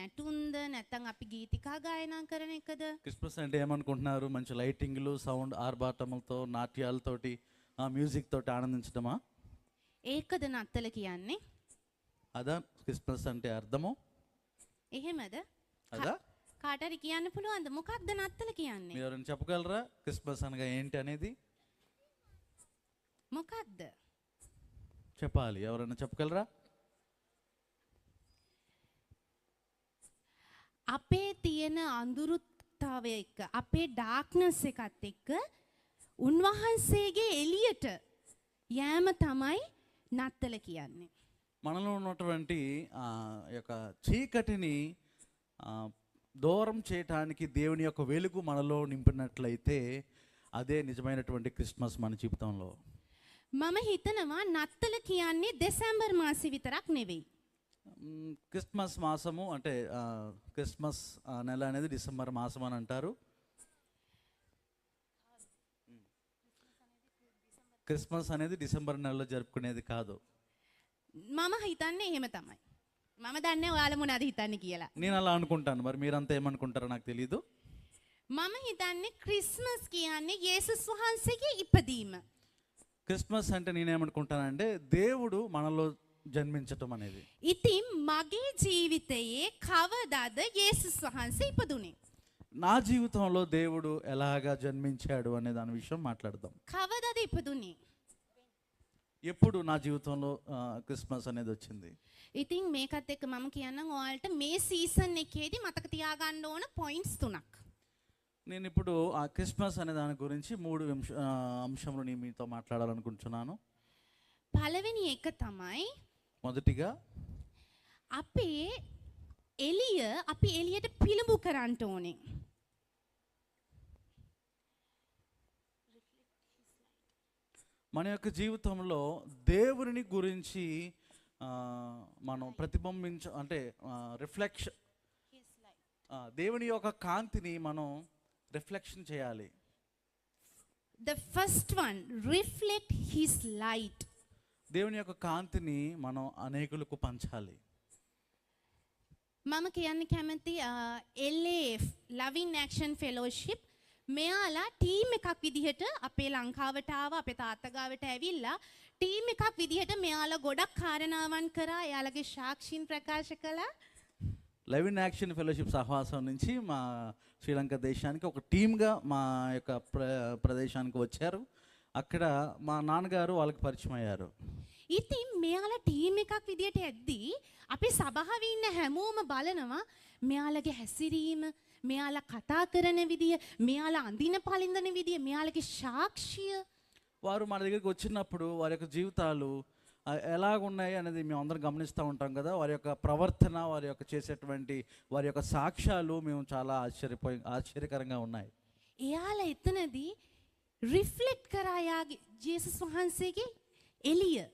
නැටුම්ද නැත්නම් අපි ගීතිකා ගායනා කරන එකද? క్రిస్మస్ అంటే ఏమనుకుంటున్నారు? మంచి లైటింగ్లు, సౌండ్, ఆర్భాటములతో, నాట్యాలతోటి, మ్యూజిక్ తోటి ఆనందించడమా? ඒකද නත්තල කියන්නේ? అదా క్రిస్మస్ అంటే అర్థము? එහෙමද? అదా? කාට හරි කියන්න පුළුවන්ද මොකක්ද නත්තල කියන්නේ? మీరు ఎవరైనా చెప్పగలరా క్రిస్మస్ అనగా ఏంటి అనేది? මොකක්ද? చెప్పాలి. ఎవరైనా చెప్పగలరా? අපේ තියෙන අඳුරුතාවය එක්ක අපේ ඩාර්ක්නස් එකත් එක්ක උන්වහන්සේගේ එළියට යෑම තමයි නත්තල කියන්නේ. మనలో ఉన్నటువంటి యొక్క చీకటిని దూరం చేయటానికి దేవుని యొక్క వెలుగు మనలో నింపినట్లయితే అదే నిజమైనటువంటి క్రిస్మస్ మన జీవితంలో. මම හිතනවා නත්තල කියන්නේ දෙසැම්බර් මාසෙ විතරක් නෙවෙයි. క్రిస్మస్ మాసము అంటే క్రిస్మస్ నెల అనేది డిసెంబర్ మాసం అని అంటారు. క్రిస్మస్ అనేది డిసెంబర్ నెలలో జరుపుకునేది కాదు. මම හිතන්නේ එහෙම තමයි. මම දන්නේ ඔයාලා මොනවද හිතන්නේ කියලා. నేను అలా అనుకుంటాను. మరి మీరంతా ఏమనుకుంటారో నాకు తెలియదు. මම හිතන්නේ ක්‍රිස්මස් කියන්නේ යේසුස් වහන්සේගේ ඉපදීම. క్రిస్మస్ అంటే నేనేమనుకుంటానంటే దేవుడు మనలో జన్మించటం అనేది. ඉතින් මගේ ජීවිතයේ කවදාද යේසුස් වහන්සේ ඉපදුනේ? నా జీవితంలో దేవుడు ఎలాగా జన్మించాడు అనే దాని విషయం మాట్లాడదాం. කවදාද ඉපදුනේ? ఎప్పుడు నా జీవితంలో క్రిస్మస్ అనేది వచ్చింది? ඉතින් මේකත් එක්ක මම කියන්නම් ඔයාලට මේ සීසන් එකේදී මතක තියාගන්න ඕන පොයින්ට්ස් තුනක්. నేను ఇప్పుడు ఆ క్రిస్మస్ అనే దాని గురించి 3 అంశములు నేను మీతో మాట్లాడాలనుకుంటున్నాను. පළවෙනි එක තමයි మొదటిగా අපි එළියට පිළිඹු කරන්න ඕනේ. మన యొక్క జీవితంలో దేవుని గురించి మనం అంటే రిఫ్లెక్షన్, దేవుని యొక్క కాంతిని మనం రిఫ్లెక్షన్ చేయాలి. The first one, reflect his light. దేవుని యొక్క కాంతిని మనం అనేకులకు పంచాలి. මම කියන්න කැමති LAF Loving Action Fellowship මෙයාලා ටීම් එකක් විදිහට අපේ ලංකාවට ආව, අපේ තාත්තා ගාවට ඇවිල්ලා ටීම් එකක් විදිහට මෙයාලා ගොඩක් කාරණාවන් කරා, එයාලගේ సాక్షిන් ප්‍රකාශ කළා. లవ్ ఇన్ యాక్షన్ ఫెలోషిప్ సహవాసం నుంచి మా శ్రీలంక దేశానికి ఒక టీమ్గా మా యొక్క ప్రదేశానికి వచ్చారు. అక్కడ మా నాన్నగారు వాళ్ళకి పరిచయం అయ్యారు. ඉතින් මෙයාලා ටීම් එකක් විදිහට ඇද්දී අපේ සභාවේ ඉන්න හැමෝම බලනවා මෙයාලගේ හැසිරීම, මෙයාලා කතා කරන විදිය, මෙයාලා අඳින පළිඳන විදිය, මෙයාලගේ సాక్షిය. వారు మన దగ్గరికి వచ్చినప్పుడు వారి యొక్క జీవితాలు ఎలాగున్నాయి అనేది మేము అందరం గమనిస్తూ ఉంటాం కదా. వారి యొక్క ప్రవర్తన, వారి యొక్క చేసేటువంటి వారి యొక్క సాక్ష్యాలు మేము చాలా ఆశ్చర్యకరంగా ఉన్నాయి. එයාලා එතනදී రిఫ్లెక్ట్ කරා ජේසුස් වහන්සේගේ එළිය.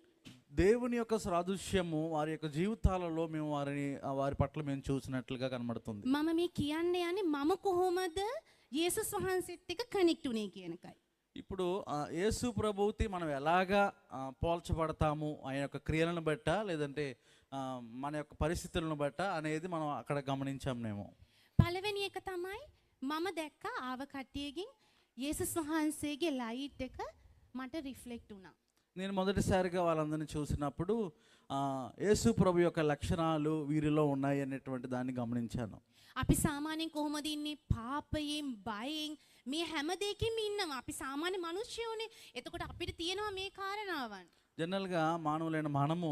దేవుని యొక్క సాదృశ్యము వారి యొక్క జీవితాలలో మేము వారి పట్ల మేము చూసినట్లుగా కనబడుతుంది. මම මේ කියන්න යන්නේ මම කොහොමද යේසුස් වහන්සේත් එක්ක කනෙක්ට් උනේ කියන එකයි. ఇప్పుడు యేసు ప్రభువుతో మనం ఎలాగా పోల్చబడతాము ఆయన యొక్క క్రియలను బట్ట లేదంటే మన యొక్క పరిస్థితులను బట్ట అనేది మనం అక్కడ గమనించాం. మేము පළවෙනි එක තමයි මම දැක්ක ආව කට්ටියකින් යේසුස් වහන්සේගේ ලයිට් එක මට රිෆ්ලෙක්ට් වුණා. నేను మొదటిసారిగా వాళ్ళందరినీ చూసినప్పుడు యేసు ప్రభు యొక్క లక్షణాలు వీరిలో ఉన్నాయి అనేటువంటి దాన్ని గమనించాను. අපි සාමාන්‍යයෙන් කොහොමද ඉන්නේ? පාපයෙන්, බයෙන්, මේ හැම දෙයකින්ම ඉන්නවා. අපි සාමාන්‍ය මිනිස්සුනේ. එතකොට අපිට තියෙනවා මේ කාරණාවන්. జనరల్గా మానవులైన మనము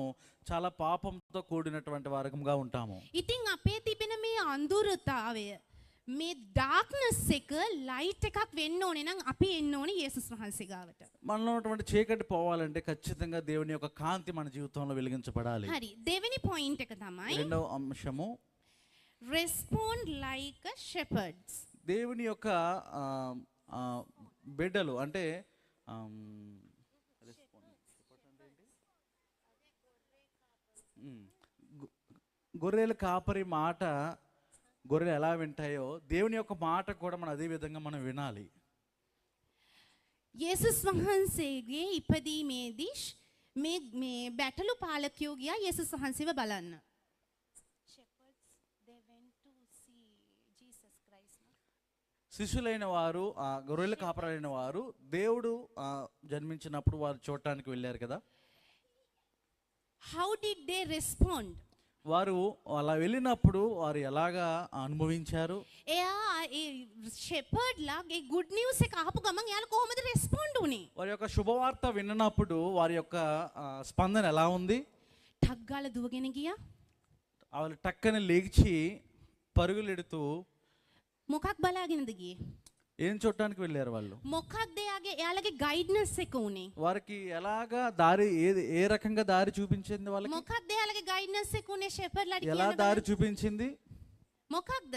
చాలా పాపంతో కూడినటువంటి వారకంగా ఉంటాము. ඉතින් අපේ තිබෙන මේ අඳුරතාවය, මේ డార్క్నెస్ එක ලයිට් එකක් වෙන්න ඕනේ නම් අපි එන්න ඕනේ යේසුස් වහන්සේ ගාවට. మనలో ఉన్నటువంటి చీకటి పోవాలంటే ఖచ్చితంగా దేవుని యొక్క కాంతి మన జీవితంలో వెలిగించబడాలి. හරි. දෙවෙනි පොයින්ට් එක තමයි రెండవ అంశము రెస్పాండ్ లైక్ షెపర్డ్స్. దేవుని యొక్క బిడ్డలు అంటే గొర్రెల కాపరి మాట గొర్రెలు ఎలా వింటాయో దేవుని యొక్క మాట కూడా మనం అదే విధంగా మనం వినాలి. යේසුස් වහන්සේගේ ඉපදීමේදී මේ බැටළු පාලකයෝ ගියා යේසුස් වහන්සේව බලන්න. Shepherds they went శిష్యులైన వారు గొర్రెల కాపరులైన వారు దేవుడు జన్మించినప్పుడు వారు చూడటానికి వెళ్ళారు కదా. How did they respond? వారు అలా వెళ్ళినప్పుడు వారు ఎలాగా అనుభవించారు? එයා ඒ shepherd ලා ඒ good news එක අහපු ගමන් එයාලා කොහොමද respond උනේ? వారి యొక్క శుభవార్త విన్నప్పుడు వారి యొక్క స్పందన ఎలా ఉంది? ఠක් ගාලා දුවගෙන ගියා. వాళ్ళు టక్కని లేచి పరుగులెడుతూ මොකක් බලාගෙනද ගියේ? ఏం చూడటానికి వెళ్ళారు వాళ్ళు? මොකක්ද එයාලගේ guidance එක උනේ? వారికి ఎలాగా దారి ఏ రకంగా దారి చూపించింది వాళ్ళకి? මොකක්ද එයාලගේ guidance එක උනේ shepherd ලාට ఎలా කියන්න దారి చూపించింది? මොකක්ද?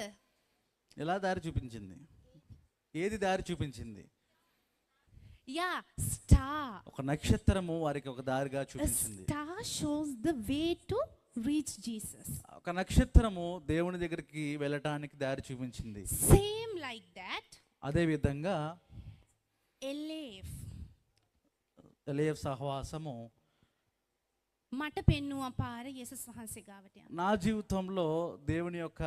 ఎలా దారి చూపించింది? ఏది దారి చూపించింది? Yeah, star. ఒక నక్షత్రము వారికి ఒక దారిగా A చూపించింది. star shows the way to reach Jesus. ఒక నక్షత్రము దేవుని దగ్గరికి వెళ్ళటానికి దారి చూపించింది. Same like that, అదే విధంగా LAF ఎలియా సహవాసము මට පෙන්නුවා පාර යේසුස් වහන්සේ ගාවට යන්න. నా జీవితంలో దేవుని యొక్క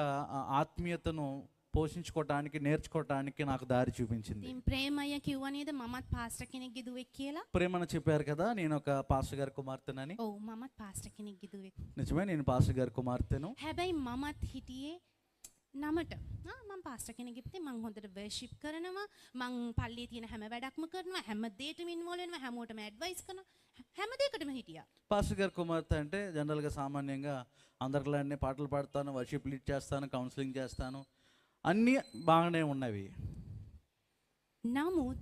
ఆత్మీయతను పోషించుకోవటానికి నేర్చుకోవటానికి నాకు దారి చూపించింది. ඉතින් ප්‍රේමය කිව්වා නේද මමත් පාස්ටර් කෙනෙක්ගේ දුවෙක් කියලා? ప్రేమను చెప్పారు కదా, నేను ఒక పాస్టర్ గారి కుమార్తెనని. ඔව් මමත් පාස්ටර් කෙනෙක්ගේ දුවෙක්. నిజమే, నేను పాస్టర్ గారి కుమార్తెను. හැබැයි මමත් හිටියේ නමට. මම පාස්ටර් කෙනෙක් ඉපිතේ මම හොඳට වර්ෂිප් කරනවා. මම පල්ලියේ තියෙන හැම වැඩක්ම කරනවා. හැම දෙයකටම ඉන්වෝල්ව් වෙනවා. හැමෝටම ඇඩ්වයිස් කරනවා. හැම දෙයකටම හිටියා. పాస్టర్ గారి కుమార్తె అంటే జనరల్గా సామాన్యంగా అందరిలానే పాటలు పాడతాను, వర్షిప్ లీడ్ చేస్తాను, కౌన్సిలింగ్ చేస్తాను, అన్నీ బాగానే ఉన్నవి. නමුත්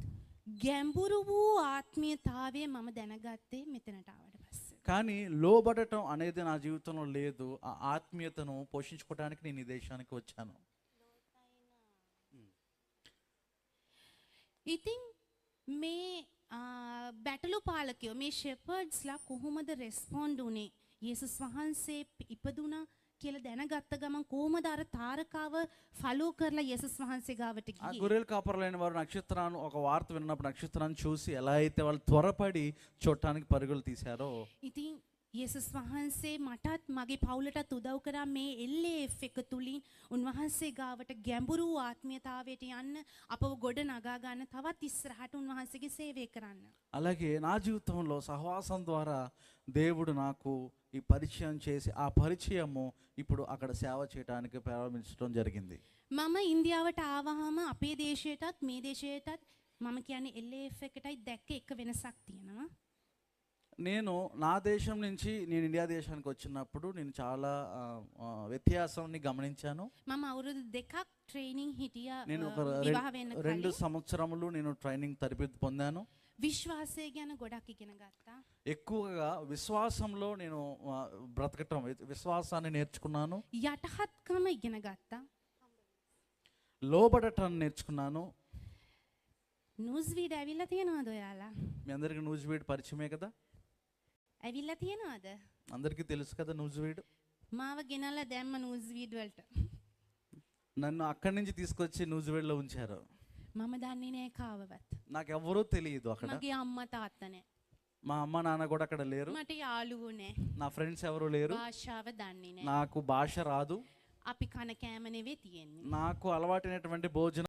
ගැඹුරු වූ ආත්මීයතාවය මම දැනගත්තේ මෙතනට ආවට පස්සේ. కానీ లోబడటం అనేది నా జీవితంలో లేదు. ఆ ఆత్మీయతను పోషించుకోవడానికి నేను ఈ దేశానికి వచ్చాను. ඉතින් මේ බැටළු පාලකයෝ මේ ෂෙපර්ඩ්ස්ලා කොහොමද රෙස්පොන්ඩ් උනේ? යේසුස් වහන්සේ ඉපදුනා කියලා දැනගත්ත ගමන් කොහොමද අර තාරකාව ෆලෝ කරලා යේසුස් වහන්සේ ගාවට ఆ ගියේ? గొర్రెల కాపరులైన వారు నక్షత్రాన్ని ఒక వార్త విన్నప్పుడు నక్షత్రాన్ని చూసి ఎలా అయితే వాళ్ళు త్వరపడి చూడటానికి పరుగులు తీశారో, ඉතින් යේසුස් වහන්සේ මටත් මගේ පවුලටත් උදව් කරා මේ LAF එක තුලින් උන්වහන්සේ ගාවට ගැඹුරු ආත්මීයතාවයට යන්න අපව ගොඩ නගා ගන්න තවත් ඉස්සරහට උන්වහන්සේගේ సేవය කරන්න. అలాగే నా జీవితంలో సహవాసం ద్వారా దేవుడు నాకు ఈ పరిచయం చేసి ఆ పరిచయము ఇప్పుడు అక్కడ సేవ చేయడానికి ప్రారంభించడం జరిగింది. මම ඉන්දියාවට ආවහම අපේ දේශයටත් මේ දේශයටත් මම කියන්නේ LAF එකටයි දැක්ක එක වෙනසක් තියෙනවා. నేను నా దేశం నుంచి నేను ఇండియా దేశానికి వచ్చినప్పుడు నేను చాలా వ్యత్యాసాన్ని గమనించాను. මම අවුරුදු දෙකක් ට්‍රේනින් හිටියා నేను ఒక විවාහ වෙන්න 2 කලින්. సంవత్సరములు నేను ట్రైనింగ్ తరబేతి పొందాను. විශ්වාසය ගැන ගොඩක් ඉගෙන ගත්තා. ఎక్కువగా విశ్వాసంలో నేను బ్రతకటం, విశ్వాసాన్ని నేర్చుకున్నాను. යටහත්කම ඉගෙන ගත්තා. లోబడటాన్ని నేర్చుకున్నాను. නිවුස්වීඩ් ඇවිල්ලා තියනවද ඔයාලා? మీ అందరికీ న్యూజివీడ్ పరిచయమే కదా, ඇවිල්ලා තියනවද? అందరికీ తెలుసు కదా న్యూజివీడ్. මාව ගෙනල්ලා දැම්ම නිවුස්වීඩ් වලට. నన్ను అక్కడి నుంచి తీసుకొచ్చి న్యూజివీడ్లో ఉంచారు. මම දන්නේ නෑ කාවවත්. నాకు ఎవరూ తెలియదు అక్కడ. මගේ අම්මා තාත්තා නෑ. మా అమ్మ నాన్న కూడా అక్కడ లేరు. මට යාළුවෝ නෑ. నా ఫ్రెండ్స్ ఎవరు లేరు. භාෂාව දන්නේ නෑ. నాకు భాష రాదు. අපි කන කෑම නෙවෙයි තියෙන්නේ. నాకు అలవాటైనటువంటి భోజనం